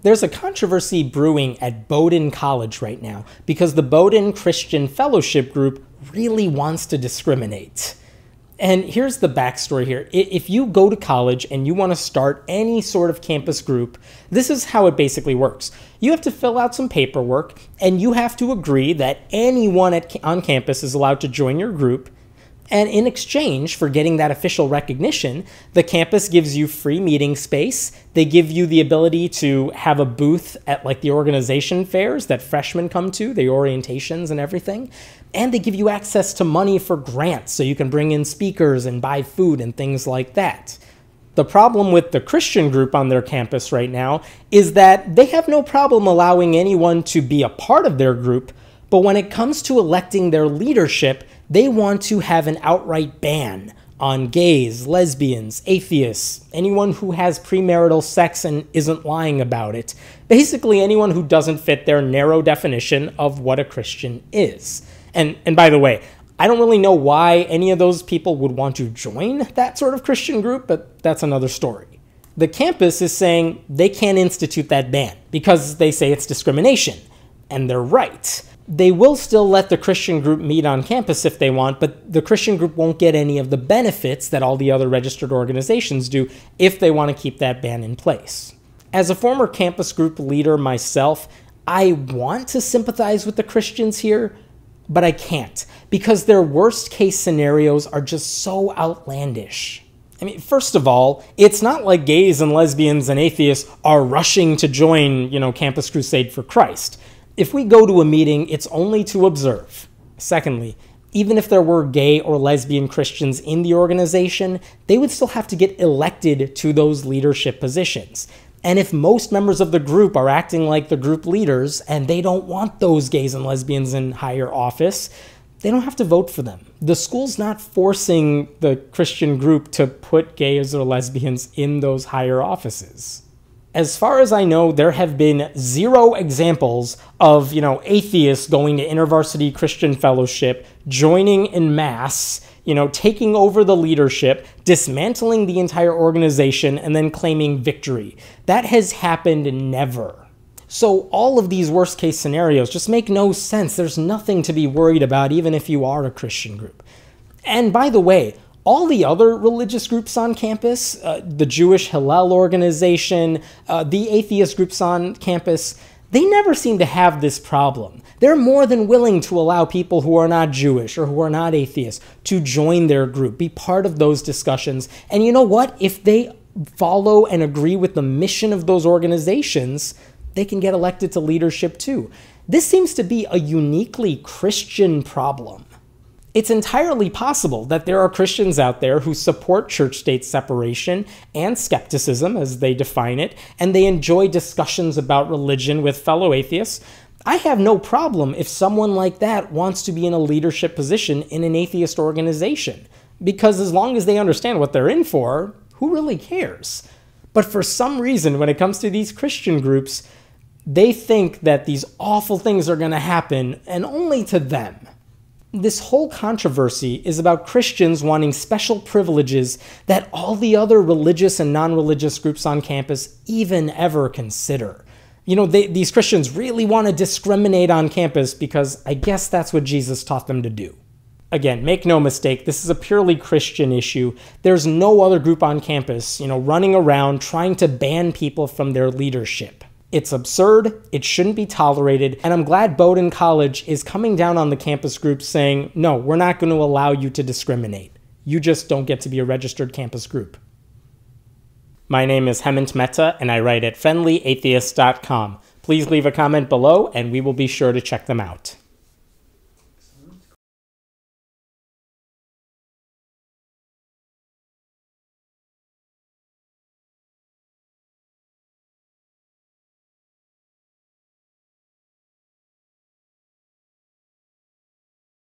There's a controversy brewing at Bowdoin College right now because the Bowdoin Christian Fellowship group really wants to discriminate. And here's the backstory here. If you go to college and you want to start any sort of campus group, this is how it basically works. You have to fill out some paperwork, and you have to agree that anyone on campus is allowed to join your group. And in exchange for getting that official recognition, the campus gives you free meeting space. They give you the ability to have a booth at like the organization fairs that freshmen come to, the orientations and everything. And they give you access to money for grants so you can bring in speakers and buy food and things like that. The problem with the Christian group on their campus right now is that they have no problem allowing anyone to be a part of their group, but when it comes to electing their leadership, they want to have an outright ban on gays, lesbians, atheists, anyone who has premarital sex and isn't lying about it. Basically anyone who doesn't fit their narrow definition of what a Christian is. And by the way, I don't really know why any of those people would want to join that sort of Christian group, but that's another story. The campus is saying they can't institute that ban because they say it's discrimination, and they're right. They will still let the Christian group meet on campus if they want, but the Christian group won't get any of the benefits that all the other registered organizations do if they want to keep that ban in place. As a former campus group leader myself, I want to sympathize with the Christians here, but I can't because their worst case scenarios are just so outlandish. I mean, first of all, it's not like gays and lesbians and atheists are rushing to join, Campus Crusade for Christ. If we go to a meeting, it's only to observe. Secondly, even if there were gay or lesbian Christians in the organization, they would still have to get elected to those leadership positions. And if most members of the group are acting like the group leaders and they don't want those gays and lesbians in higher office, they don't have to vote for them. The school's not forcing the Christian group to put gays or lesbians in those higher offices. As far as I know, there have been 0 examples of, atheists going to InterVarsity Christian Fellowship, joining en masse, taking over the leadership, dismantling the entire organization, and then claiming victory. That has happened never. So all of these worst case scenarios just make no sense. There's nothing to be worried about, even if you are a Christian group. And by the way, all the other religious groups on campus, the Jewish Hillel organization, the atheist groups on campus, they never seem to have this problem. They're more than willing to allow people who are not Jewish or who are not atheists to join their group, be part of those discussions. And you know what? If they follow and agree with the mission of those organizations, they can get elected to leadership too. This seems to be a uniquely Christian problem. It's entirely possible that there are Christians out there who support church-state separation and skepticism, as they define it, and they enjoy discussions about religion with fellow atheists. I have no problem if someone like that wants to be in a leadership position in an atheist organization, because as long as they understand what they're in for, who really cares? But for some reason, when it comes to these Christian groups, they think that these awful things are going to happen, and only to them. This whole controversy is about Christians wanting special privileges that all the other religious and non-religious groups on campus even ever consider. These Christians really want to discriminate on campus because I guess that's what Jesus taught them to do. Again, make no mistake, this is a purely Christian issue. There's no other group on campus, running around trying to ban people from their leadership. It's absurd, it shouldn't be tolerated, and I'm glad Bowdoin College is coming down on the campus group saying, no, we're not going to allow you to discriminate. You just don't get to be a registered campus group. My name is Hemant Mehta, and I write at friendlyatheist.com. Please leave a comment below, and we will be sure to check them out.